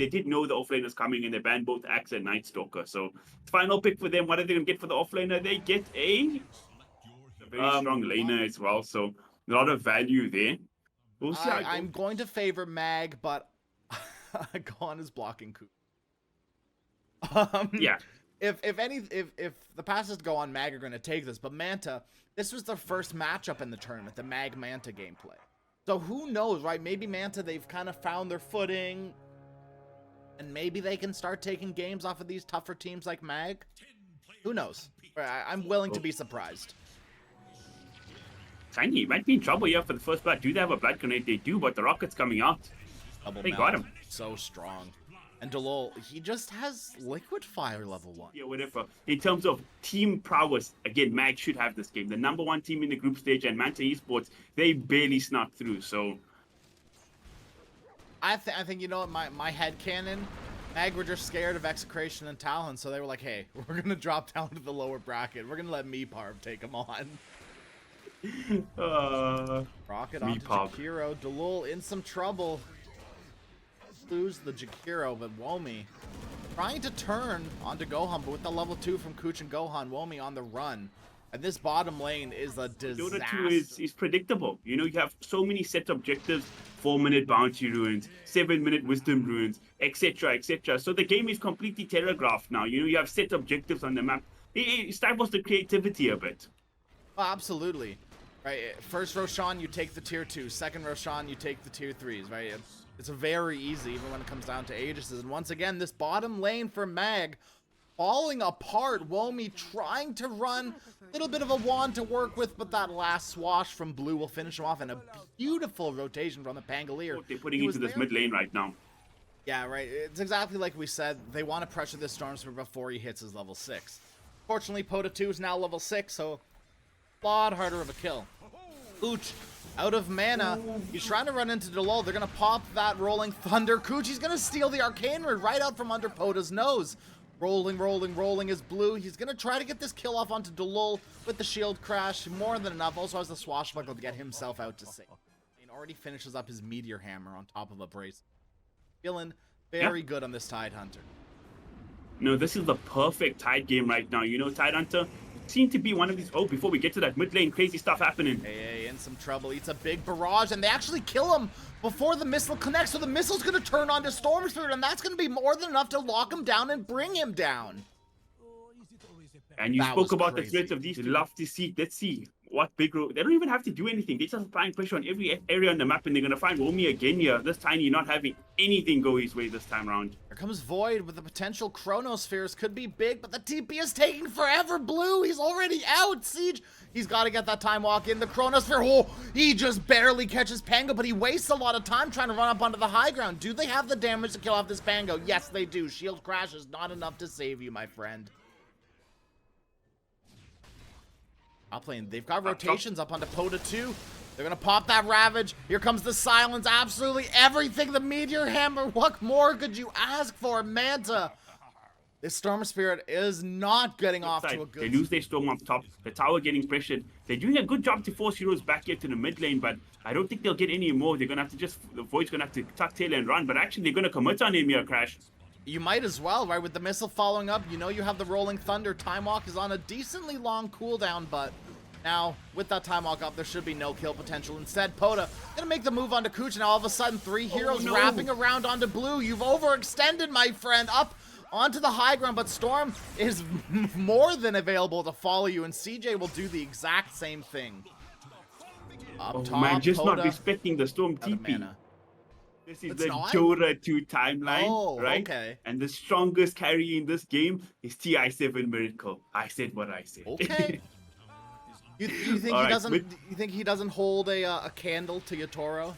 they did know the offlane was coming, and they banned both Axe and Night Stalker. So final pick for them. What are they going to get for the offlaner? They get a very strong laner as well. So a lot of value there. We'll see. I'm going to favor Mag, but Gon is blocking Cooch. Yeah. If the passes go on, Mag are going to take this. But Manta, this was their first matchup in the tournament, the Mag Manta gameplay. So who knows, right? Maybe Manta, they've kind of found their footing, and maybe they can start taking games off of these tougher teams like Mag. Who knows? I'm willing to be surprised. Tiny might be in trouble here for the first blood. Do they have a blood grenade? They do, but the rocket's coming out. They got him. So strong. And Delol, he just has liquid fire level 1. Yeah, whatever. In terms of team prowess, again, Mag should have this game. The #1 team in the group stage, and Manta Esports, they barely snuck through. So I think, you know what, my headcanon, Mag were just scared of Execration and Talon, so they were like, hey, we're going to drop down to the lower bracket. We're going to let Meeparv take him on. Rocket onto Jakiro. Delol in some trouble. Lose the Jakiro, but Womi trying to turn onto Gohan, but with the level 2 from Cooch and Gohan, Womi on the run. And this bottom lane is a disaster. Dota 2 is predictable. You know, you have so many set objectives, 4-minute bounty ruins, 7-minute wisdom ruins, etc., etc. So the game is completely telegraphed now. You know, you have set objectives on the map. It stifles the creativity a bit. Oh, absolutely. Right, first Roshan, you take the tier 2. Second Roshan, you take the tier 3s, right? It's very easy, even when it comes down to Aegises. And once again, this bottom lane for Mag falling apart. Womi trying to run, a little bit of a wand to work with, but that last swash from Blue will finish him off, and a beautiful rotation from the Pangolier. What they're putting into this mid lane right now. Yeah, right. It's exactly like we said. They want to pressure this Stormspear before he hits his level 6. Fortunately, Pota 2 is now level 6, so a lot harder of a kill. Cooch out of mana. He's trying to run into Delol. They're going to pop that Rolling Thunder. Cooch, he's going to steal the Arcane Word right out from under Pota's nose. Rolling, rolling, rolling is Blue. He's going to try to get this kill off onto Delol with the shield crash. More than enough. Also has the swashbuckle to get himself out to save. And already finishes up his Meteor Hammer on top of a brace. Feeling very good on this Tide Hunter. No, this is the perfect Tide game right now. You know, Tide Hunter seem to be one of these. Oh, before we get to that mid lane, crazy stuff happening. Hey, in some trouble. Eats a big barrage, and they actually kill him before the missile connects. So the missile's going to turn onto Stormspear, and that's going to be more than enough to lock him down and bring him down. And you spoke about the threats of these. Love to see. Let's see what big. They don't even have to do anything. They just applying pressure on every area on the map, and they're going to find Womi again here. This Tiny not having anything go his way this time around. Here comes Void with the potential Chronospheres. Could be big, but the TP is taking forever. Blue, he's already out. Siege, he's got to get that time walk in. The Chronosphere, oh, he just barely catches Pango, but he wastes a lot of time trying to run up onto the high ground. Do they have the damage to kill off this Pango? Yes, they do. Shield Crash is not enough to save you, my friend. Top lane, they've got rotations up onto Pota 2. They're going to pop that Ravage. Here comes the Silence. Absolutely everything. The Meteor Hammer. What more could you ask for, Manta? This Storm Spirit is not getting off to a good... They lose their Storm up top. The tower getting pressured. They're doing a good job to force heroes back here to the mid lane, but I don't think they'll get any more. They're going to have to just... The Void's going to have to tuck tail and run, but actually they're going to commit on him here, Crash. You might as well, right? With the missile following up, you know you have the Rolling Thunder. Time Walk is on a decently long cooldown, but now with that Time Walk up, there should be no kill potential. Instead, Pota gonna make the move onto Cooch, and all of a sudden, 3 heroes wrapping around onto Blue. You've overextended, my friend, up onto the high ground, but Storm is more than available to follow you, and CJ will do the exact same thing. Up top, man, just Pota, not respecting the Storm TP. This is the Dota 2 timeline, right? Okay. And the strongest carry in this game is TI7 Miracle. I said what I said. Okay. You think he doesn't? You think he doesn't hold a candle to Yatoro?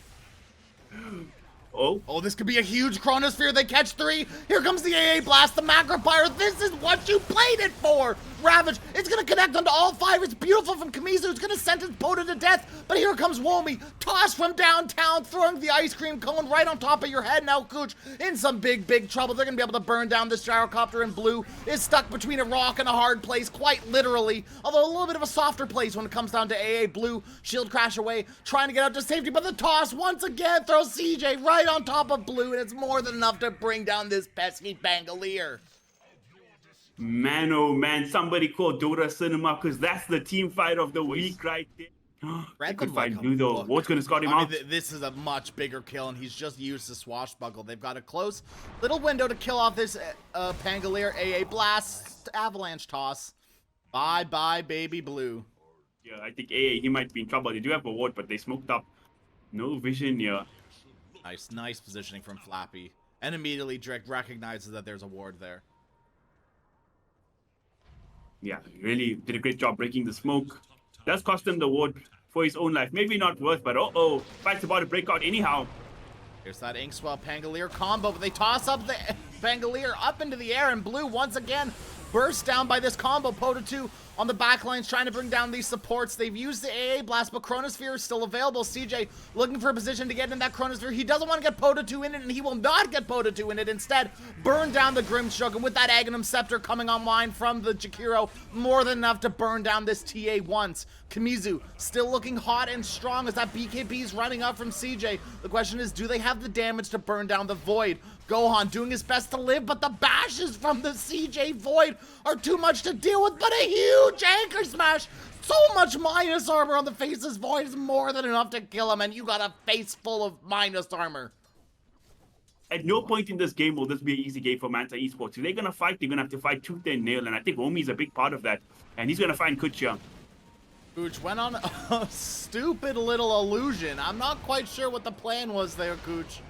Oh, this could be a huge Chronosphere. They catch 3. Here comes the AA Blast, the Macro Pyre. This is what you played it for. Ravage, it's gonna connect onto all 5. It's beautiful from Kamizu. It's gonna sentence Pota to death. But here comes Womi. Toss from downtown, throwing the ice cream cone right on top of your head. Now Cooch in some big trouble. They're gonna be able to burn down this gyrocopter, and Blue is stuck between a rock and a hard place, quite literally. Although a little bit of a softer place when it comes down to AA. Blue, shield crash away, trying to get out to safety, but the toss once again throws CJ right on top of Blue, and it's more than enough to bring down this pesky Bangalier. Man, oh man, somebody call Dota Cinema, because that's the team fight of the week right there. They could find Blue though. What's gonna scout him out? This is a much bigger kill, and he's just used to swashbuckle. They've got a close little window to kill off this Pangolier. AA blast, avalanche toss. Bye baby Blue. Yeah, I think AA, he might be in trouble. They do have a ward, but they smoked up. No vision here. Nice positioning from Flappy, and immediately Drake recognizes that there's a ward there. Yeah, really did a great job breaking the smoke. Does cost him the ward for his own life. Maybe not worth, but fight's about to break out anyhow. Here's that Inkswell Pangolier combo, but they toss up the Pangolier up into the air, and Blue once again bursts down by this combo. Pota 2 on the back lines trying to bring down these supports. They've used the AA blast, but Chronosphere is still available. CJ looking for a position to get in that Chronosphere. He doesn't want to get Pota 2 in it, and he will not get Pota 2 in it. Instead, burn down the Grimstroke, and with that Aghanim Scepter coming online from the Jakiro, more than enough to burn down this TA once. Kamizu still looking hot and strong as that BKB is running up from CJ. The question is, do they have the damage to burn down the Void? Gohan doing his best to live, but the bashes from the CJ Void are too much to deal with, but a huge anchor smash. So much minus armor on the face's Void is more than enough to kill him, and you got a face full of minus armor. At no point in this game will this be an easy game for Manta Esports. If they're going to fight, they're going to have to fight tooth and nail, and I think Omi is a big part of that, and he's going to find Kucha. Cooch went on a stupid little illusion. I'm not quite sure what the plan was there, Cooch.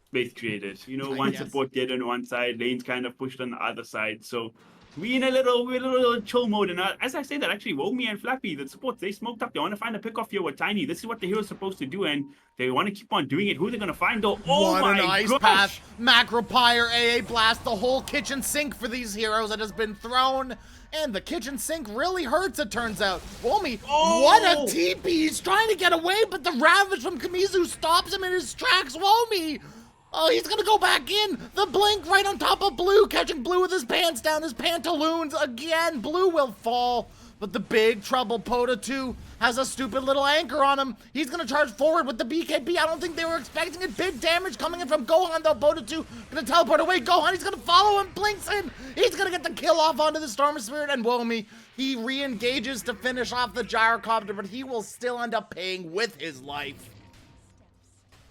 Space created. You know, one support dead on one side, lane's kind of pushed on the other side. So we're in a little chill mode. And as I say that, actually, Womi and Flappy, the supports, they smoked up. They want to find a pick off here with Tiny. This is what the hero's supposed to do, and they want to keep on doing it. Who are they going to find, though? Oh what my an ice gosh! path. Macropire, AA blast, the whole kitchen sink for these heroes that has been thrown. And the kitchen sink really hurts, it turns out. Womi, what a TP. He's trying to get away, but the Ravage from Kamizu stops him in his tracks. Womi! Oh, he's gonna go back in. The blink right on top of Blue, catching Blue with his pants down, his pantaloons again. Blue will fall, but the big trouble, Pota 2, has a stupid little anchor on him. He's gonna charge forward with the BKB. I don't think they were expecting it. Big damage coming in from Gohan, though. Pota 2 gonna teleport away. Gohan, he's gonna follow him, blinks in. He's gonna get the kill off onto the Storm Spirit, and Womi, he re-engages to finish off the gyrocopter, but he will still end up paying with his life.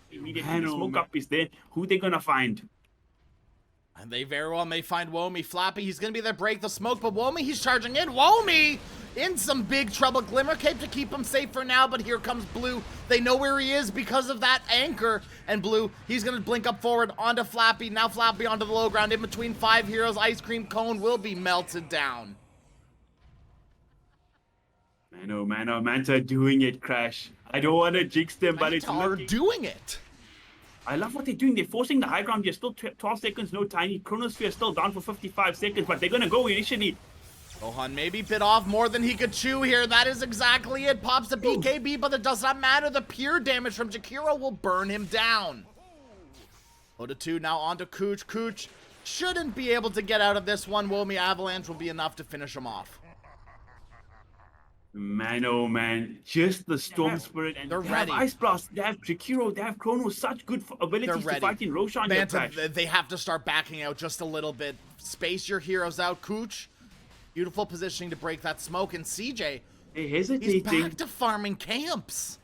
Immediately the smoke up is there. Who they gonna find? And they very well may find Womi. Flappy, he's gonna be there, break the smoke, but Womi, he's charging in. Womi in some big trouble. Glimmer Cape to keep him safe for now, but here comes Blue. They know where he is because of that anchor. And Blue, he's gonna blink up forward onto Flappy. Now Flappy onto the low ground in between 5 heroes. Ice cream cone will be melted down. Manta doing it, Crash. I don't want to jinx them, but it's looking... doing it. I love what they're doing. They're forcing the high ground. They're still 12 seconds, no Tiny. Chronosphere still down for 55 seconds, but they're going to go initially. Gohan maybe bit off more than he could chew here. That is exactly it. Pops the BKB, but it does not matter. The pure damage from Jakiro will burn him down. Pota 2 now onto Cooch. Cooch shouldn't be able to get out of this one. Womi Avalanche will be enough to finish him off. Man, oh man, just the Storm Spirit, and they're they ready. have Ice Blast, they have Jakiro, they have Chrono, such good abilities to fight in Roshan. Manta, they have to start backing out just a little bit. Space your heroes out. Cooch, beautiful positioning to break that smoke, and CJ, he's back to farming camps.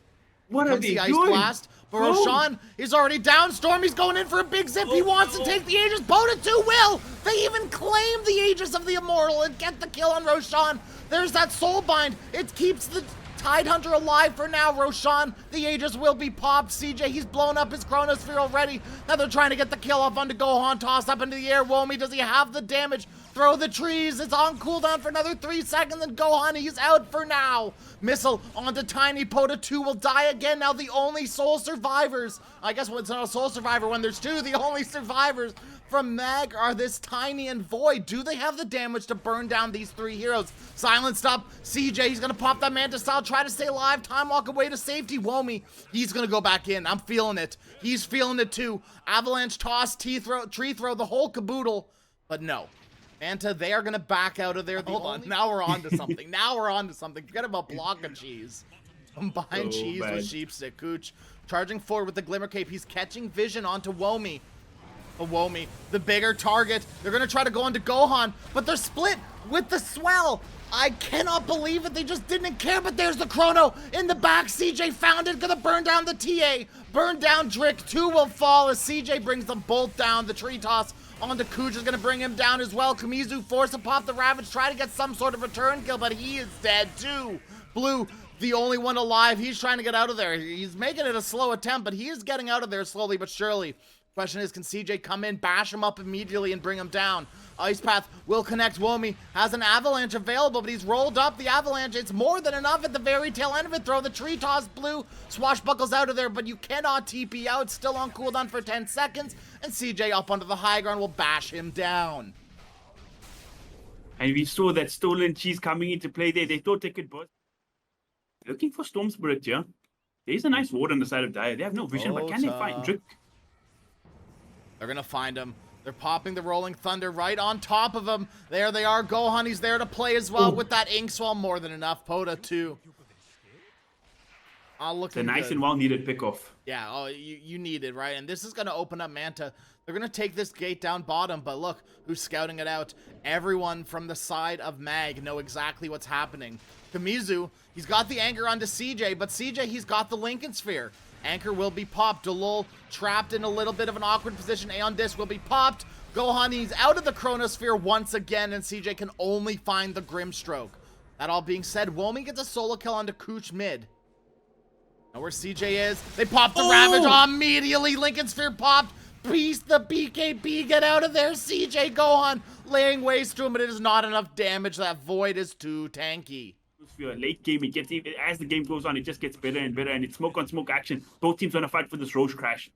What are they the Ice doing? Blast, but Roshan is already down. Storm, he's going in for a big zip. He wants to take the Aegis. Pota 2 will. They even claim the Aegis of the Immortal and get the kill on Roshan. There's that Soul Bind. It keeps the Tidehunter alive for now. Roshan, the Aegis will be popped. CJ, he's blown up his Chronosphere already. Now they're trying to get the kill off onto Gohan. Toss up into the air. Womi, does he have the damage? Throw the trees. It's on cooldown for another 3 seconds. And Gohan, he's out for now. Missile onto Tiny. Pota 2 will die again. Now the only sole survivors. I guess it's not a sole survivor when there's 2. The only survivors from Mag are this Tiny and Void. Do they have the damage to burn down these 3 heroes? Silenced up. CJ, he's gonna pop that Manta style, try to stay alive. Time walk away to safety. Womi, he's gonna go back in. I'm feeling it. He's feeling it too. Avalanche toss, tree throw, the whole caboodle. But no. Manta, they are gonna back out of there. Hold on, now we're on to something. Now we're on to something. Forget about block of cheese. Combine cheese with sheepstick. Cooch charging forward with the Glimmer Cape. He's catching vision onto Womi. Womi, the bigger target. They're gonna try to go onto Gohan, but they're split with the swell. I cannot believe it. They just didn't care, but there's the chrono in the back. CJ found it, gonna burn down the TA. Burn down Drick. 2 will fall as CJ brings them both down. The tree toss onto Kuj is gonna bring him down as well. Kamizu forced to pop the Ravage, try to get some sort of return kill, but he is dead too. Blue, the only one alive. He's trying to get out of there. He's making it a slow attempt, but he is getting out of there slowly but surely. Question is, can CJ come in, bash him up immediately, and bring him down? Ice Path will connect. Womi has an Avalanche available, but he's rolled up the Avalanche. It's more than enough at the very tail end of it. Throw the tree toss. Blue swashbuckles out of there, but you cannot TP out. Still on cooldown for 10 seconds, and CJ up onto the high ground will bash him down. And we saw that stolen cheese coming into play there. They thought they could burst. Looking for Storm Spirit here. There's a nice ward on the side of Dyer. They have no vision, but can they find Drick? They're gonna find him. They're popping the Rolling Thunder right on top of him. There they are. Gohan, he's there to play as well with that Ink Swell. More than enough. Poda too. Looking the nice good. and well needed pickoff. Yeah, you need it, right? And this is gonna open up Manta. They're gonna take this gate down bottom, but look who's scouting it out. Everyone from the side of Mag know exactly what's happening. Kamizu, he's got the anchor onto CJ, but CJ, he's got the Lincoln Sphere. Anchor will be popped. Delul trapped in a little bit of an awkward position. Aeon Disc will be popped. Gohan, he's out of the Chronosphere once again, and CJ can only find the Grimstroke. That all being said, Womi gets a solo kill onto Cooch mid. Know where CJ is. They pop the Ravage immediately. Lincoln Sphere popped. Beast the BKB. Get out of there. CJ Gohan laying waste to him, but it is not enough damage. That Void is too tanky. Late game, it gets even as the game goes on, it just gets better and better, and it's smoke on smoke action. Both teams want to fight for this Roche crash.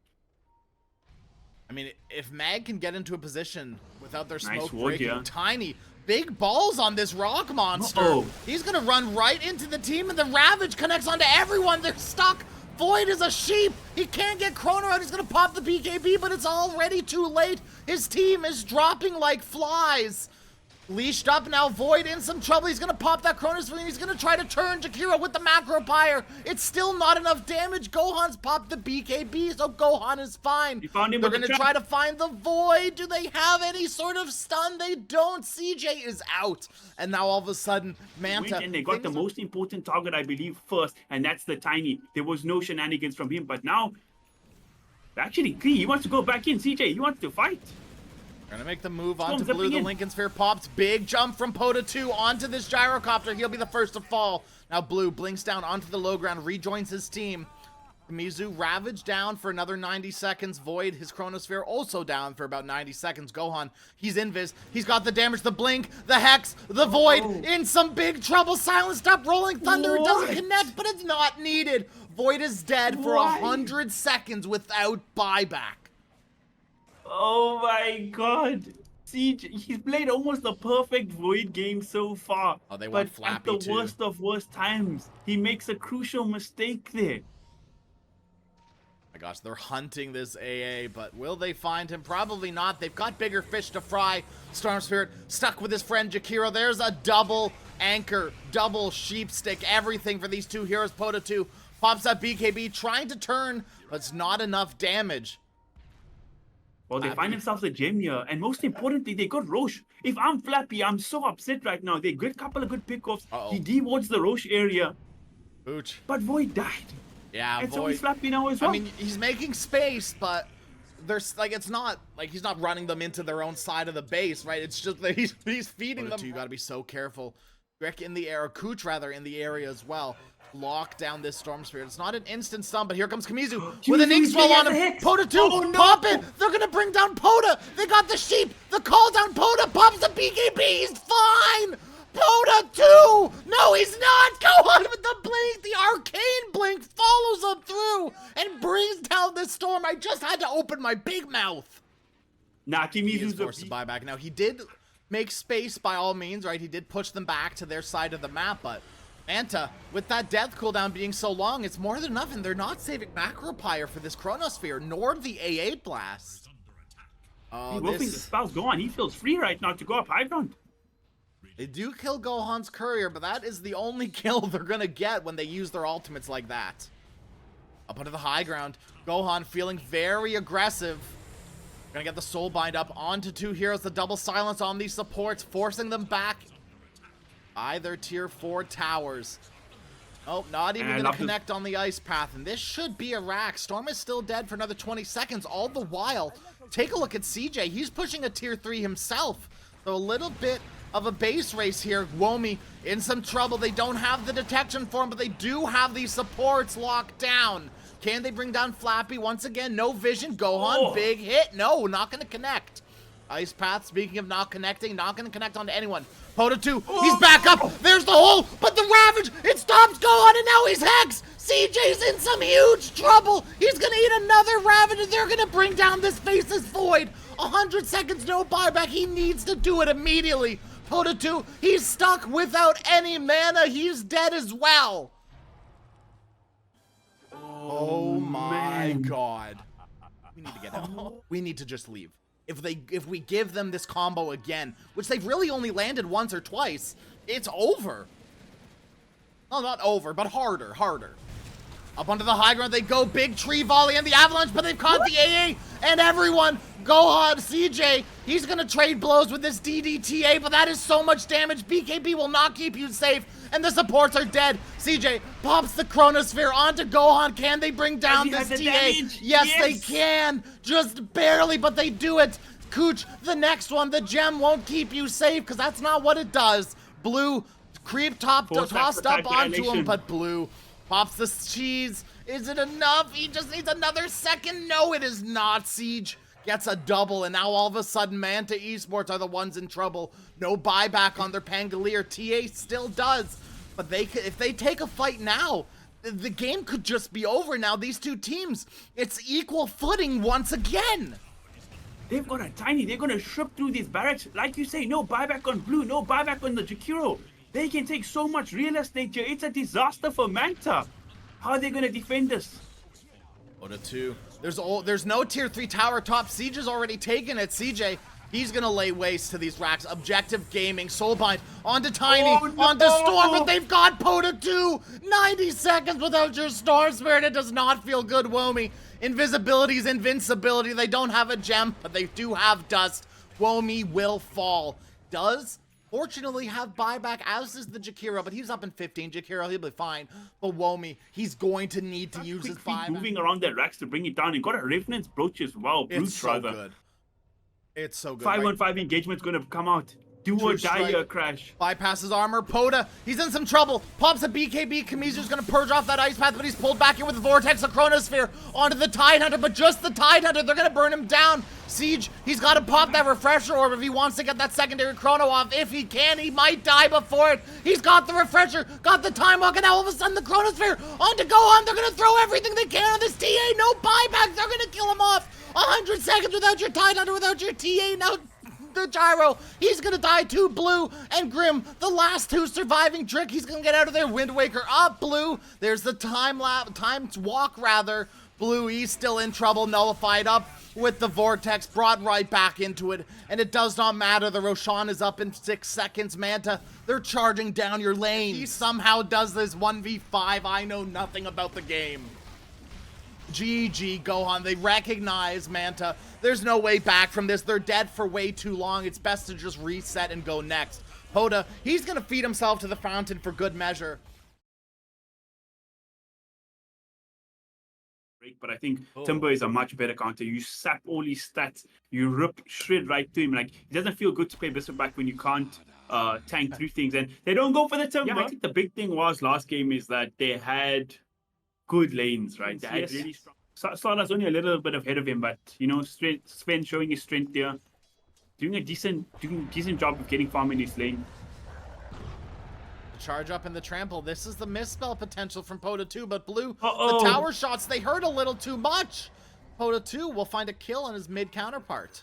I mean, if Mag can get into a position without their smoke ward, breaking, yeah. Tiny, big balls on this rock monster. He's gonna run right into the team, and the Ravage connects onto everyone. They're stuck. Void is a sheep. He can't get Chrono out. He's gonna pop the BKB, but it's already too late. His team is dropping like flies. Leashed up now, Void in some trouble. He's gonna pop that Chronosphere. He's gonna try to turn Jakiro with the Macro Pyre. It's still not enough damage. Gohan's popped the BKB, so Gohan is fine. You found him. They're gonna try to find the Void. Do they have any sort of stun? They don't. CJ is out. And now all of a sudden, Manta. And they got the most important target, I believe, first, and that's the Tiny. There was no shenanigans from him, but now, actually, he wants to go back in. CJ, he wants to fight. Gonna make the move onto Blue. The Lincoln Sphere pops. Big jump from Poda 2 onto this gyrocopter. He'll be the first to fall. Now Blue blinks down onto the low ground, rejoins his team. Mizu Ravage down for another 90 seconds. Void, his Chronosphere, also down for about 90 seconds. Gohan, he's invis. He's got the damage, the blink, the hex, the Void in some big trouble. Silenced up, Rolling Thunder. It doesn't connect, but it's not needed. Void is dead for 100 seconds without buyback. Oh my god. Siege, he's played almost the perfect Void game so far. Oh, they want but Flappy at the worst of worst times, he makes a crucial mistake there. My gosh, they're hunting this AA, but will they find him? Probably not. They've got bigger fish to fry. Storm Spirit stuck with his friend Jakiro. There's a double anchor, double sheep stick, everything for these two heroes. Poda 2 pops up BKB, trying to turn, but it's not enough damage. Well, they find themselves a gem here, and most importantly, they got Roche. If I'm Flappy, I'm so upset right now. They got a couple of good pickoffs. He dewards the Roche area. Booch. But Void died. Yeah, and Void. so he's Flappy now as well. I mean, he's making space, but there's like it's not like he's not running them into their own side of the base, right? It's just that he's feeding them. You gotta be so careful. Rick in the air, Cooch rather in the area as well. Lock down this Storm Spirit. It's not an instant stun, but here comes Kamizu with an Ink Swell on him. Poda 2, pop it! They're gonna bring down Poda! They got the sheep! The call down Poda pops the BKB! He's fine! Poda 2! No, he's not! Go on with the blink! The arcane blink follows him through and brings down this storm. I just had to open my big mouth. Nah, He is Kimizu's forced to buy back. Now, he did make space by all means, right? He did push them back to their side of the map, but Manta, with that death cooldown being so long, it's more than enough, and they're not saving Macropyre for this Chronosphere, nor the A8 Blast. hoping the spells go on. He feels free right now to go up high ground. They do kill Gohan's courier, but that is the only kill they're gonna get when they use their ultimates like that. Up onto the high ground, Gohan feeling very aggressive. Gonna get the soul bind up onto two heroes, the double silence on these supports, forcing them back by their tier 4 towers. Oh, not even gonna connect on the ice path, and this should be a rack. Storm is still dead for another 20 seconds. All the while, take a look at CJ. He's pushing a tier 3 himself. So a little bit of a base race here. Womi in some trouble. They don't have the detection for him, but they do have these supports locked down. Can they bring down Flappy once again? No vision. Gohan, big hit. No, not gonna connect. Ice Path, speaking of not connecting, not gonna connect onto anyone. Pota 2, he's back up. There's the hole, but the Ravage, it stops Gohan, and now he's Hex. CJ's in some huge trouble. He's gonna eat another Ravage, and they're gonna bring down this Faceless Void. 100 seconds, no buyback. He needs to do it immediately. Pota 2, he's stuck without any mana. He's dead as well. Oh my god. We need to get out. We need to just leave. If we give them this combo again, which they've really only landed once or twice, it's over. Well, not over, but harder. Up onto the high ground they go, big tree volley and the avalanche, but they've caught the AA and everyone. Gohan, CJ, he's gonna trade blows with this DDTA, but that is so much damage. BKB will not keep you safe, and the supports are dead. CJ pops the Chronosphere onto Gohan. Can they bring down this TA? Yes, they can. Just barely, but they do it. Cooch, the next one, the gem won't keep you safe, because that's not what it does. Blue, creep tossed up onto him, but Blue pops the cheese. Is it enough? He just needs another second. No, it is not. Siege gets a double, and now all of a sudden Manta Esports are the ones in trouble. No buyback on their Pangolier. TA still does, but if they take a fight now, the game could just be over now. These two teams, it's equal footing once again. They've got a tiny, they're going to strip through these barracks. Like you say, no buyback on Blue, no buyback on the Jakiro. They can take so much real estate here. It's a disaster for Manta. How are they going to defend this? Pota 2. There's no tier 3 tower top. Siege is already taken at CJ. He's gonna lay waste to these racks. Objective Gaming, Soulbind, onto Tiny, onto Storm, but they've got Pota 2. 90 seconds without your Storm Spirit. It does not feel good, Womi. Invisibility is invincibility. They don't have a gem, but they do have dust. Womi will fall. Does fortunately have buyback, as is the Jakiro, but he's up in 15. Jakiro, he'll be fine. But Womi, he's going to need to use his buyback. Moving around their racks to bring it down. And got a Revenant's Brooch as well. It's so good. It's so good. 5-on-5 engagement's going to come out. Do or die here, Crash. Bypasses armor. Pota, he's in some trouble. Pops a BKB. Kamizu's gonna purge off that ice path, but he's pulled back in with the Vortex, the Chronosphere, onto the Tidehunter, but just the Tidehunter. They're gonna burn him down. Siege, he's got to pop that Refresher Orb if he wants to get that secondary Chrono off. If he can, he might die before it. He's got the Refresher, got the Time Walk, and now all of a sudden the Chronosphere onto Gohan. They're gonna throw everything they can on this TA. No buyback. They're gonna kill him off. 100 seconds without your Tidehunter, without your TA. Now the Gyro, he's gonna die too. Blue and Grim, the last two surviving. Trick, he's gonna get out of there. Wind Waker up. Blue, there's the time walk rather. Blue, he's still in trouble. Nullified up with the Vortex, brought right back into it, and it does not matter. The Roshan is up in 6 seconds. Manta, they're charging down your lane. He somehow does this 1v5. I know nothing about the game. GG, Gohan. They recognize Manta. There's no way back from this. They're dead for way too long. It's best to just reset and go next. Pota, he's gonna feed himself to the fountain for good measure. But I think Timber is a much better counter. You sap all his stats, you shred right to him. Like, it doesn't feel good to play Bishop back when you can't tank through things, and they don't go for the Timber. Yeah, I think the big thing was last game is that they had good lanes, right? They had really strong. Sala's only a little bit ahead of him, but you know, Sven showing his strength there, doing a decent job of getting farm in his lane. Charge up in the trample. This is the misspell potential from Pota 2, but Blue, the tower shots, they hurt a little too much. Pota 2 will find a kill on his mid counterpart.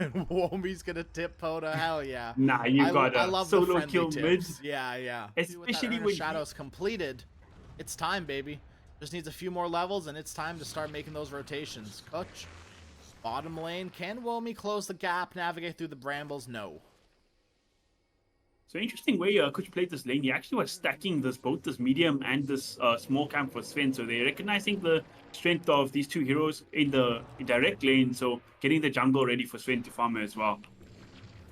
And Womi's gonna tip Poda. Hell yeah. Nah, you got I a love the solo friendly kill mid. tips. Yeah, yeah. Especially when when Shadow's completed. It's time, baby. Just needs a few more levels, and it's time to start making those rotations. Kutch, bottom lane. Can Womi close the gap, navigate through the brambles? No. So interesting way Coach played this lane. He actually was stacking both this medium and this small camp for Sven. So they're recognizing the strength of these two heroes in the direct lane. So getting the jungle ready for Sven to farm as well.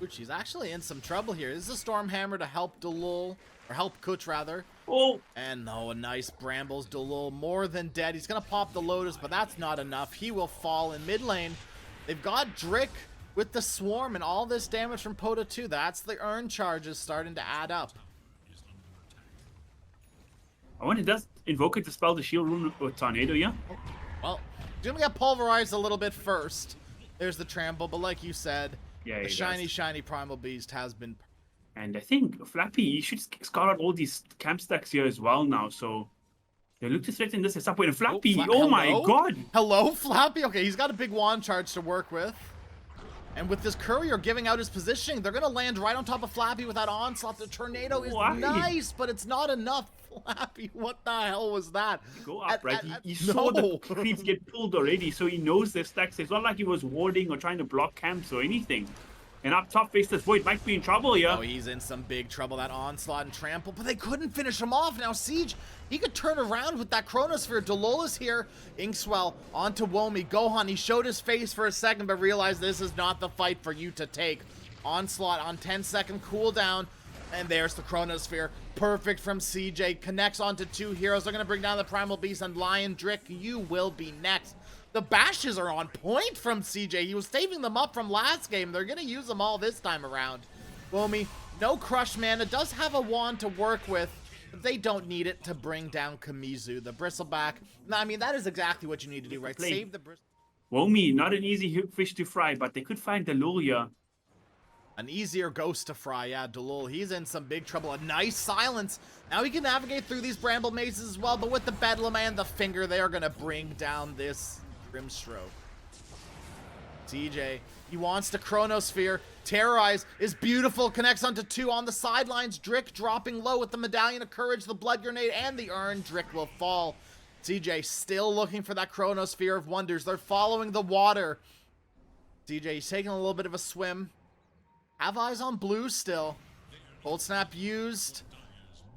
Kuch's actually in some trouble here. This is a Stormhammer to help Delul, or help Kuch rather. Oh! And no, a nice brambles. Delul more than dead. He's gonna pop the Lotus, but that's not enough. He will fall in mid lane. They've got Drick with the swarm and all this damage from Poda 2. That's the earn charges starting to add up. I wonder, does Invoker dispel the shield rune with Tornado, yeah? Well, he's gonna get pulverized a little bit first. There's the trample, but like you said, Yeah, the shiny Primal Beast has been... And I think Flappy, you should scout out all these camp stacks here as well now, so... They look to threaten this at some point. And Flappy, oh my god! Hello, Flappy? Okay, he's got a big wand charge to work with. And with this courier giving out his positioning, they're going to land right on top of Flappy with that onslaught. The tornado is nice, but it's not enough. Flappy, what the hell was that? Go up, right? He saw the no. creeps get pulled already, so he knows their stacks. It's not like he was warding or trying to block camps or anything. And up top, Faceless Void might be in trouble here. Oh, he's in some big trouble, that onslaught and trample, but they couldn't finish him off. Now, Siege, he could turn around with that Chronosphere. Delul is here. Inkswell onto Womi. Gohan, he showed his face for a second, but realized this is not the fight for you to take. Onslaught on 10-second cooldown, and there's the Chronosphere. Perfect from CJ. Connects onto two heroes. They're going to bring down the Primal Beast and Lion Drick. You will be next. The bashes are on point from CJ. He was saving them up from last game. They're going to use them all this time around. Womi, no crush mana. Does have a wand to work with, but they don't need it to bring down Kamizu. The Bristleback. No, I mean, that is exactly what you need to do, right? Save the Bristle. Womi, not an easy fish to fry, but they could find the Lulia. An easier ghost to fry, yeah, Delul. He's in some big trouble. A nice silence. Now he can navigate through these bramble mazes as well, but with the Bedlam and the Finger, they are going to bring down this Grimstroke. TJ, he wants to Chronosphere. Terrorize is beautiful. Connects onto two on the sidelines. Drick dropping low with the Medallion of Courage, the Blood Grenade, and the Urn. Drick will fall. TJ still looking for that Chronosphere of Wonders. They're following the water. TJ, he's taking a little bit of a swim. Have eyes on blue still. Cold Snap used.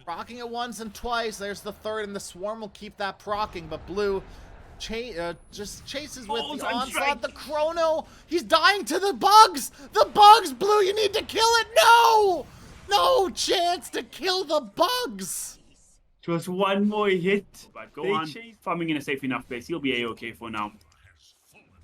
Procking it once and twice. There's the third, and the Swarm will keep that procking, but blue just chases with the onslaught. The Chrono, he's dying to the bugs. The bugs, Blue, you need to kill it. No, no chance to kill the bugs. Just one more hit, but go on. Farming in a safe enough place. He'll be a-okay for now.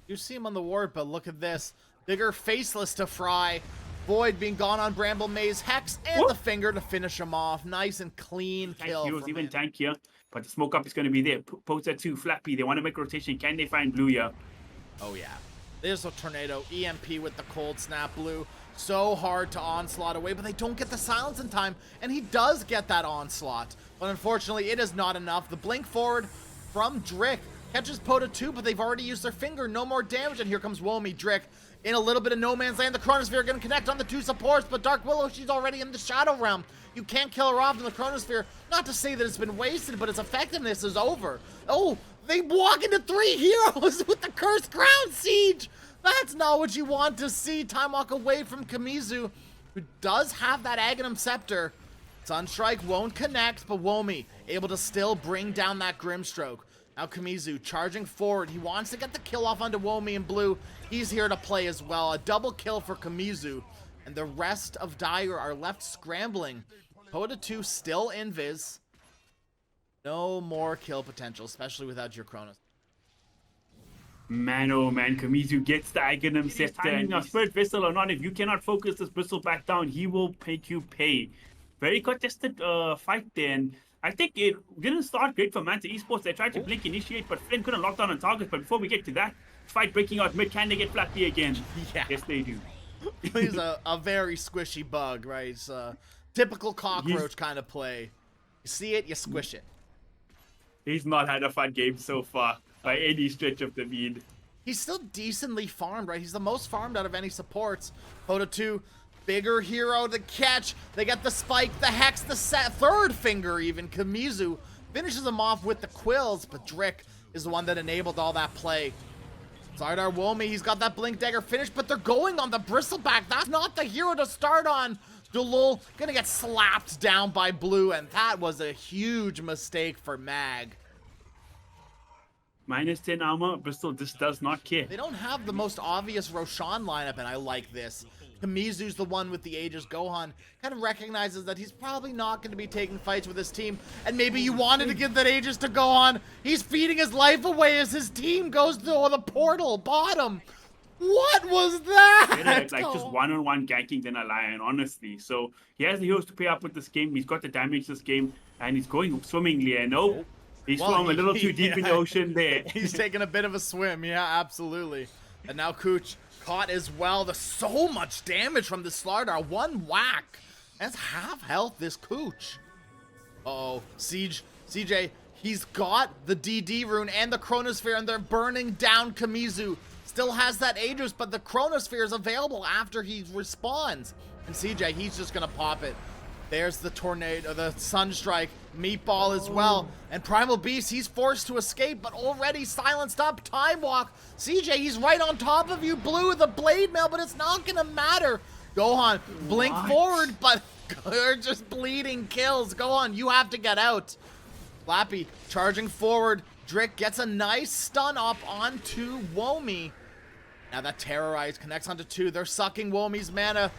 You see him on the ward, but look at this. Bigger Faceless to fry. Void being gone on Bramble Maze. Hex and the Finger to finish him off. Nice and clean kill. He was even tankier. But the smoke up is going to be there. Poacher 2, Flappy. They want to make rotation. Can they find Blue here? Oh, yeah. There's a Tornado. EMP with the Cold Snap. Blue. So hard to onslaught away, but they don't get the silence in time. And he does get that onslaught. But unfortunately, it is not enough. The blink forward from Drick catches Poda 2, but they've already used their Finger. No more damage. And here comes Womi. Drick in a little bit of no man's land. The Chronosphere going to connect on the two supports, but Dark Willow, she's already in the Shadow Realm. You can't kill her off in the Chronosphere. Not to say that it's been wasted, but its effectiveness is over. Oh, they walk into 3 heroes with the Cursed Crown Siege. That's not what you want to see. Time walk away from Kamizu, who does have that Aghanim Scepter. Sunstrike won't connect, but Womi able to still bring down that Grimstroke. Now Kamizu charging forward. He wants to get the kill off onto Womi and Blue. He's here to play as well. A double kill for Kamizu. And the rest of Dire are left scrambling. Poda 2 still invis. No more kill potential, especially without your Chronos. Man, oh man, Kamizu gets the Aghanim Scepter. And now, Spirit Vessel or not, if you cannot focus this Bristle back down, he will make you pay. Very contested fight there. And I think it didn't start great for Manta Esports. They tried to blink initiate, but Flynn couldn't lock down on targets. But before we get to that, fight breaking out mid, can they get Flappy again? Yeah. Yes, they do. He's a very squishy bug, right? It's a typical cockroach kind of play. You see it, you squish it. He's not had a fun game so far by any stretch of the mean. he's still decently farmed, right? He's the most farmed out of any supports. Photo 2, bigger hero to catch. They get the spike, the hex, the third finger even. Kamizu finishes him off with the quills, but Drick is the one that enabled all that play. Sardar Womi, he's got that blink dagger finished, but they're going on the bristleback. That's not the hero to start on. Dulul gonna get slapped down by Blue, and that was a huge mistake for Mag. Minus 10 armor, Bristol just does not care. They don't have the most obvious Roshan lineup, and I like this. Kamizu's the one with the Aegis. Gohan kind of recognizes that he's probably not going to be taking fights with his team, and maybe you wanted to give that Aegis to Gohan. He's feeding his life away as his team goes through the portal bottom. What was that? Better at, like, just one-on-one ganking than a lion, honestly. So he has the heroes to pay up with this game. He's got the damage this game, and he's going swimmingly. And oh, he swam a little too deep in the ocean there. He's taking a bit of a swim. Yeah, absolutely. And now Cooch caught as well. There's so much damage from the Slardar. One whack. That's half health, this Cooch. Uh-oh. CJ, he's got the DD rune and the Chronosphere, and they're burning down Kamizu. Still has that Aegis, but the Chronosphere is available after he respawns. And CJ, he's just gonna pop it. There's the tornado, the Sunstrike, Meatball as well. And Primal Beast, he's forced to escape, but already silenced up. Time Walk. CJ, he's right on top of you. Blue, the Blade Mail, but it's not gonna matter. Gohan, blink forward, but they're just bleeding kills. Gohan, you have to get out. Flappy, charging forward. Drick gets a nice stun up onto Womi. Now that Terrorize connects onto 2. They're sucking Womi's mana.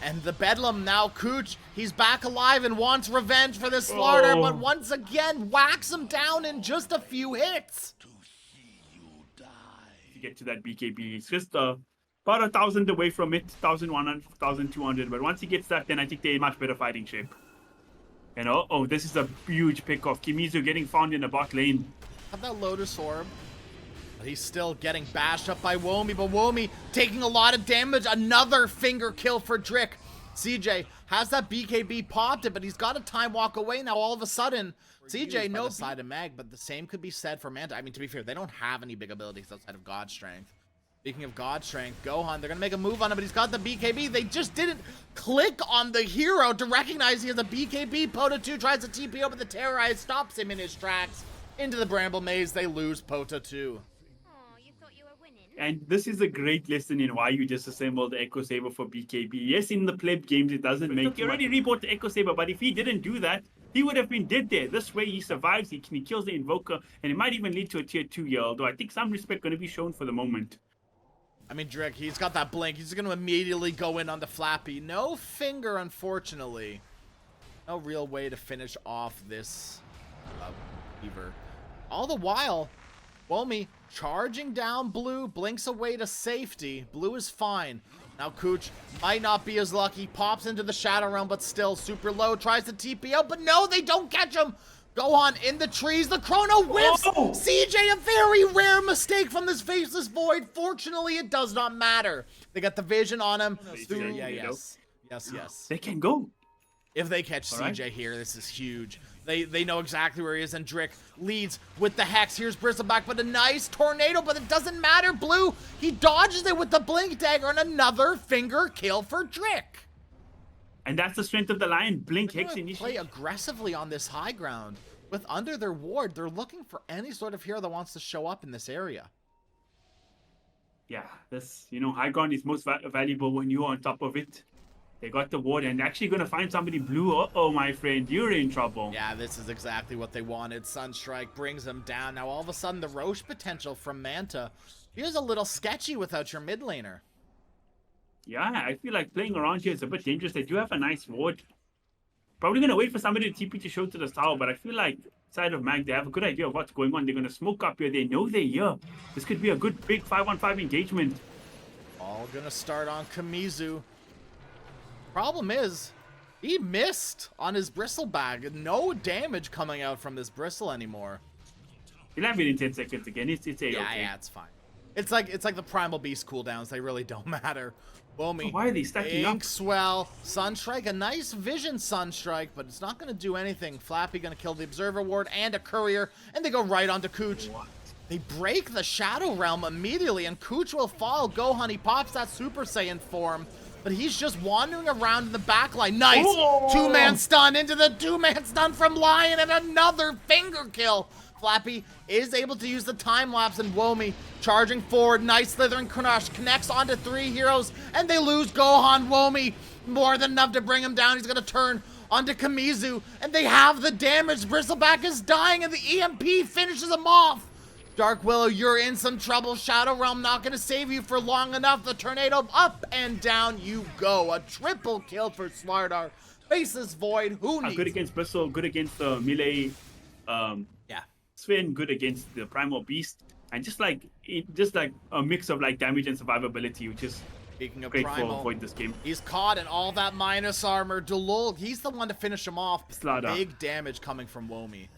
And the Bedlam now, Cooch, he's back alive and wants revenge for this Slardar, but once again whacks him down in just a few hits. To get to that BKB, it's just about 1,000 away from it, 1,100, 1,200. But once he gets that, then I think they're in much better fighting shape. And this is a huge pick-off. Kimizu getting found in the bot lane. Have that Lotus Orb. But he's still getting bashed up by Womi, but Womi taking a lot of damage. Another finger kill for Drick. CJ has that BKB popped it, but he's got a Time Walk away now all of a sudden. CJ, no side of Mag, but the same could be said for Manta. I mean, to be fair, they don't have any big abilities outside of God Strength. Speaking of God Strength, Gohan, they're going to make a move on him, but he's got the BKB. They just didn't click on the hero to recognize he has a BKB. Pota 2 tries to TPO, but the Terrorize stops him in his tracks. Into the Bramble Maze, they lose Pota 2. And this is a great lesson in why you disassemble the Echo Saber for BKB. Yes, in the pleb games, it doesn't make... Look, he already rebought the Echo Saber, but if he didn't do that, he would have been dead there. This way, he survives, he kills the Invoker, and it might even lead to a tier 2 year, although I think some respect going to be shown for the moment. I mean, Drake, he's got that blink. He's going to immediately go in on the Flappy. No finger, unfortunately. No real way to finish off this Beaver. All the while, Womi charging down Blue, blinks away to safety. Blue is fine. Now Cooch might not be as lucky. Pops into the Shadow Realm, but still super low. Tries to TPO, but no, they don't catch him. Gohan in the trees. The Chrono whiffs. CJ, a very rare mistake from this Faceless Void. Fortunately, it does not matter. They got the vision on him. Yes. They can go. If they catch CJ here, this is huge. They know exactly where he is, and Drick leads with the Hex. Here's Bristleback, but a nice tornado, but it doesn't matter. Blue, he dodges it with the Blink Dagger, and another finger kill for Drick. And that's the strength of the Lion. Blink, Hex, initiate. Play aggressively on this high ground. With under their ward, they're looking for any sort of hero that wants to show up in this area. Yeah, this, high ground is most valuable when you're on top of it. They got the ward and actually going to find somebody blue. Uh-oh, my friend, you're in trouble. Yeah, this is exactly what they wanted. Sunstrike brings them down. Now, all of a sudden, the Roche potential from Manta feels a little sketchy without your mid laner. Yeah, I feel like playing around here is a bit dangerous. They do have a nice ward. Probably going to wait for somebody to TP to show to the tower, but I feel like side of Mag, they have a good idea of what's going on. They're going to smoke up here. They know they're here. This could be a good big 5-on-5 engagement. All going to start on Kamizu. Problem is, he missed on his bristle bag. No damage coming out from this bristle anymore. He'll have it in 10 seconds again. It's okay. Yeah, it's fine. It's like the Primal Beast cooldowns. They really don't matter. Womi, so why are they stacking up? Inkswell, Sunstrike, a nice Vision Sunstrike, but it's not going to do anything. Flappy going to kill the Observer Ward and a Courier, and they go right onto Cooch. What? They break the Shadow Realm immediately, and Cooch will fall. Gohan, he pops that Super Saiyan form, but he's just wandering around in the backline. Nice! Oh! Two-man stun into the two-man stun from Lion, and another finger kill. Flappy is able to use the time-lapse, and Womi charging forward. Nice slithering crush, connects onto 3 heroes, and they lose Gohan. Womi, more than enough to bring him down. He's gonna turn onto Kamizu, and they have the damage. Bristleback is dying, and the EMP finishes him off. Dark Willow, you're in some trouble. Shadow Realm not going to save you for long enough. The tornado, up and down you go. A triple kill for Slardar. Faces Void. Who needs good against Bristle, good against the melee. Yeah. Sven, good against the Primal Beast. And just like a mix of like damage and survivability, which is Speaking of great Primal, for Void this game. he's caught in all that minus armor. Dulul, he's the one to finish him off. Slardar. Big damage coming from Womi.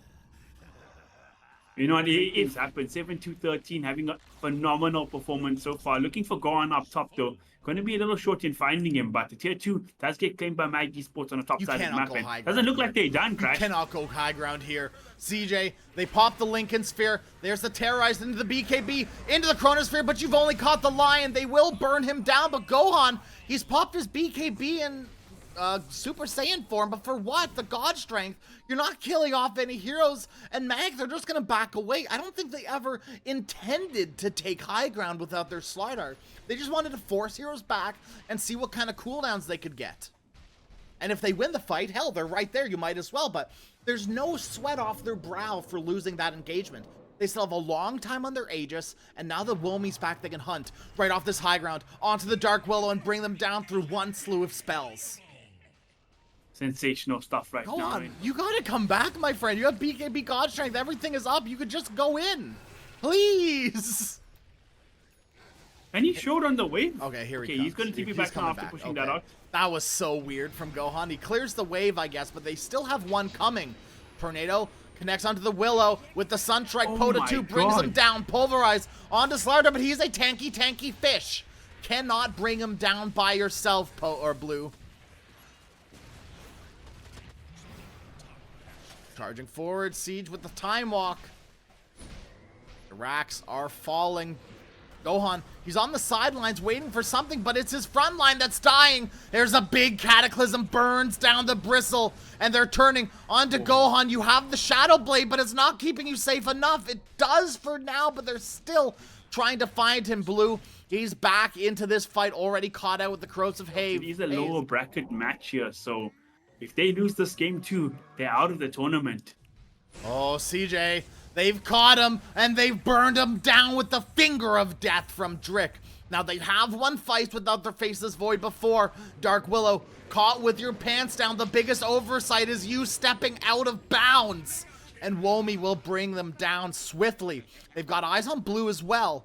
You know, it's happened. 7-2-13, having a phenomenal performance so far. Looking for Gohan up top, though. Going to be a little short in finding him, but the tier 2 does get claimed by Mag Esports on the top side of the map. Doesn't look like they're done, Crash. You cannot go high ground here. CJ, they pop the Lincoln Sphere. There's the Terrorized into the BKB, into the Chronosphere, but you've only caught the Lion. They will burn him down, but Gohan, he's popped his BKB in Super Saiyan form, but for what? The God Strength. You're not killing off any heroes, and Mag, they're just gonna back away. I don't think they ever intended to take high ground without their slide art. They just wanted to force heroes back and see what kind of cooldowns they could get. And if they win the fight, hell, they're right there, you might as well, but there's no sweat off their brow for losing that engagement. They still have a long time on their Aegis, and now that Womi's back, they can hunt right off this high ground onto the Dark Willow and bring them down through one slew of spells. Sensational stuff right Go now. on, you gotta come back, my friend. You have BKB God Strength, everything is up. You could just go in. Please. And he showed on the wave. Okay, here he Okay, comes. he's going to TP back now after pushing that out. That was so weird from Gohan. He clears the wave, I guess, but they still have one coming. Tornado connects onto the Willow with the Sunstrike. Pota 2 brings him down. Pulverize onto Slardar, but he's a tanky fish. Cannot bring him down by yourself, Blue. Charging forward, Siege with the time walk. The racks are falling. Gohan, he's on the sidelines waiting for something, but it's his front line that's dying. There's a big Cataclysm, burns down the Bristle, and they're turning onto Gohan. You have the Shadow Blade, but it's not keeping you safe enough. It does for now, but they're still trying to find him, Blue. He's back into this fight, already caught out with the Corrosive Haze. He's a lower bracket match here, so if they lose this game too, they're out of the tournament. Oh, CJ, they've caught him, and they've burned him down with the Finger of Death from Drick. Now, they have won fights without their Faceless Void before. Dark Willow, caught with your pants down. The biggest oversight is you stepping out of bounds. And Womi will bring them down swiftly. They've got eyes on Blue as well.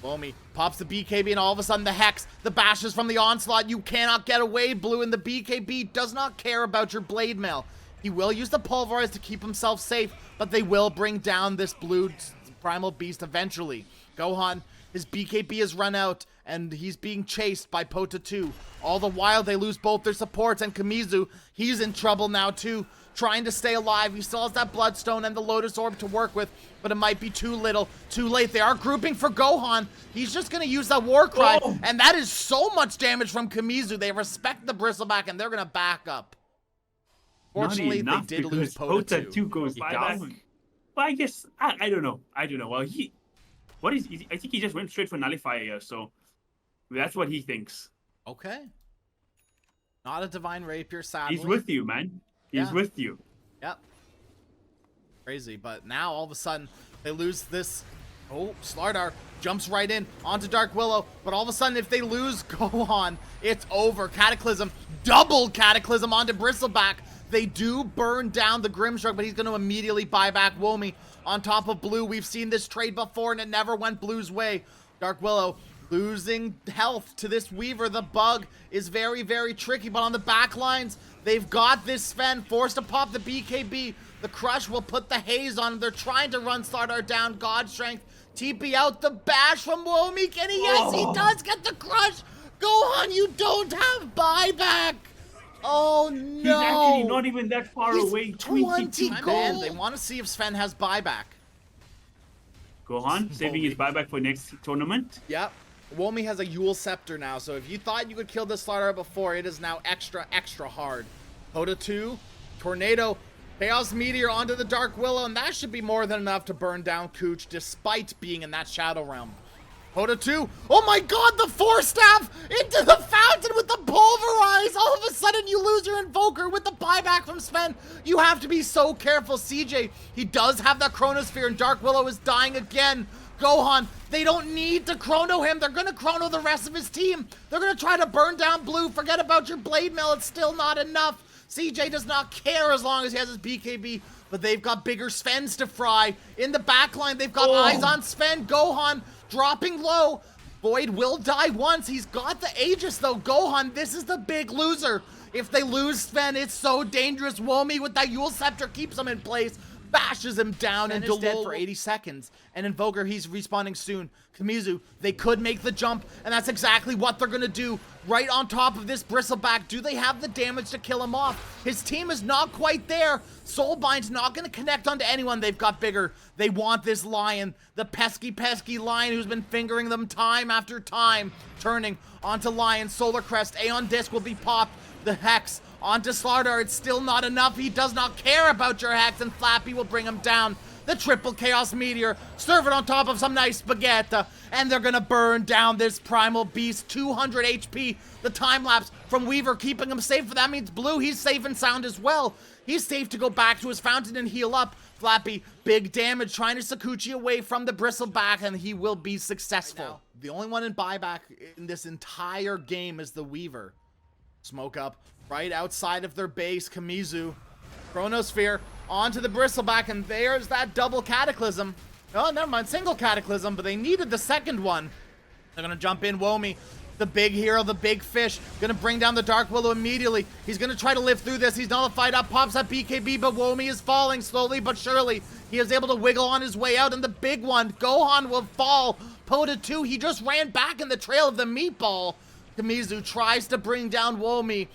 Womi pops the BKB, and all of a sudden the Hex, the bashes from the Onslaught. You cannot get away, Blue, and the BKB does not care about your Blade Mail. He will use the Pulverize to keep himself safe, but they will bring down this Blue Primal Beast eventually. Gohan, his BKB has run out, and he's being chased by Pota 2. All the while, they lose both their supports, and Kamizu, he's in trouble now too, trying to stay alive. He still has that Bloodstone and the Lotus Orb to work with, but it might be too little, too late. They are grouping for Gohan. He's just going to use that War Cry, and that is so much damage from Kamizu. They respect the Bristleback, and they're going to back up. Fortunately, they did lose Pota 2. Goes down. But I guess, I don't know. Well, I think he just went straight for Nullifier here, so that's what he thinks. Okay. Not a Divine Rapier, sadly. He's with you, man. He's with you. Yep. Crazy, but now all of a sudden they lose this. Oh, Slardar jumps right in onto Dark Willow, but all of a sudden if they lose Gohan, it's over. Cataclysm, double Cataclysm onto Bristleback. They do burn down the Grimstroke, but he's going to immediately buy back Womi on top of Blue. We've seen this trade before, and it never went Blue's way. Dark Willow losing health to this Weaver. The bug is very, very tricky, but on the back lines, they've got this Sven forced to pop the BKB. The Crush will put the haze on him. They're trying to run Slardar down. God Strength, TP out the bash from Womi. Can he? Yes, he does get the Crush. Gohan, you don't have buyback. Oh no! He's actually not even that far away. 20 22 gold. They want to see if Sven has buyback. Gohan saving his buyback for next tournament. Yep. Womi has a Yule Scepter now, so if you thought you could kill this Slardar before, it is now extra hard. Poda 2, Tornado, Chaos Meteor onto the Dark Willow, and that should be more than enough to burn down Cooch despite being in that Shadow Realm. Poda 2, oh my god, the Force Staff into the fountain with the Pulverize! All of a sudden you lose your Invoker with the buyback from Sven. You have to be so careful. CJ, he does have that Chronosphere, and Dark Willow is dying again. Gohan, they don't need to chrono him. They're gonna chrono the rest of his team. They're gonna try to burn down Blue. Forget about your Blade Mail, it's still not enough. CJ does not care as long as he has his BKB, but they've got bigger Svens to fry. In the backline, they've got eyes on Sven. Gohan dropping low. Void will die once. He's got the Aegis though. Gohan, this is the big loser. If they lose Sven, it's so dangerous. Womi with that Yule Scepter keeps him in place. Bashes him down and is dead for 80 seconds. And Invoker, he's respawning soon. Kamizu, they could make the jump, and that's exactly what they're gonna do. Right on top of this Bristleback. Do they have the damage to kill him off? His team is not quite there. Soulbind's not gonna connect onto anyone. They've got bigger. They want this Lion, the pesky Lion who's been fingering them time after time. Turning onto Lion, Solar Crest, Aeon Disc will be popped. The Hex onto Slardar, it's still not enough. He does not care about your Hex, and Flappy will bring him down. The triple Chaos Meteor, serve it on top of some nice spaghetti, and they're gonna burn down this Primal Beast, 200 HP. The time-lapse from Weaver keeping him safe, but that means Blue, he's safe and sound as well. He's safe to go back to his fountain and heal up. Flappy, big damage, trying to Sakuchi away from the Bristleback, and he will be successful. The only one in buyback in this entire game is the Weaver. Smoke up right outside of their base. Kamizu, Chronosphere onto the Bristleback, and there's that double Cataclysm. Oh, never mind, single Cataclysm, but they needed the second one. They're gonna jump in. Womi, the big hero, the big fish, gonna bring down the Dark Willow immediately. He's gonna try to live through this. He's nullified up, pops up BKB, but Womi is falling slowly but surely. He is able to wiggle on his way out, and the big one, Gohan, will fall. Poda 2, he just ran back in the trail of the meatball. Kamizu tries to bring down Womi.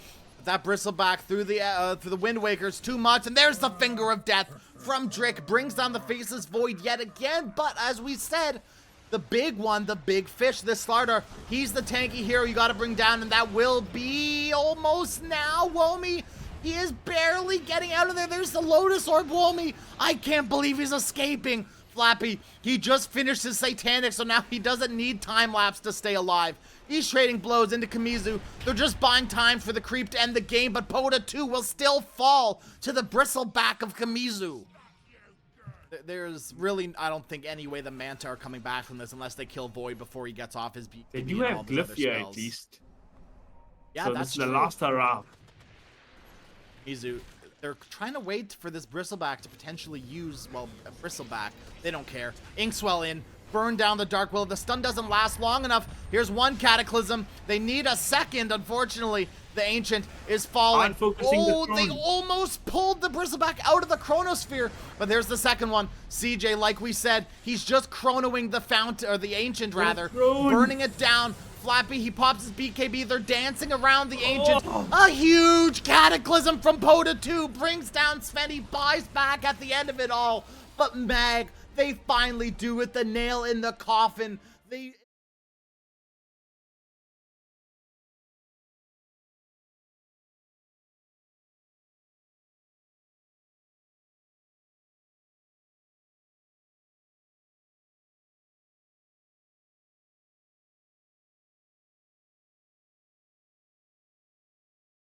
That Bristleback through the Wind Waker's too much, and there's the Finger of Death from Drick. Brings down the Faceless Void yet again, but as we said, the big one, the big fish, this Slardar, he's the tanky hero you gotta bring down, and that will be almost now. Womi, he is barely getting out of there. There's the Lotus Orb. Womi, I can't believe he's escaping. Flappy, he just finished his Satanic, so now he doesn't need time-lapse to stay alive. He's trading blows into Kamizu. They're just buying time for the creep to end the game, but Poda 2 will still fall to the Bristleback of Kamizu. There's really, I don't think any way the Manta are coming back from this unless they kill Void before he gets off his beat. They do have Glyph here at least. Yeah, so that's this is the true. last hurrah. Kamizu, they're trying to wait for this Bristleback to potentially use, well, a Bristleback. They don't care. Inkswell in. Burn down the Dark Willow. The stun doesn't last long enough. Here's one Cataclysm. They need a second, unfortunately. The Ancient is falling. Oh, they almost pulled the Bristleback out of the Chronosphere. But there's the second one. CJ, like we said, he's just chronoing the Fountain, or the Ancient rather. Burning it down. Flappy, he pops his BKB. They're dancing around the Ancient. A huge Cataclysm from Poda 2 brings down Sven. He buys back at the end of it all. But Mag, they finally do it. The nail in the coffin. They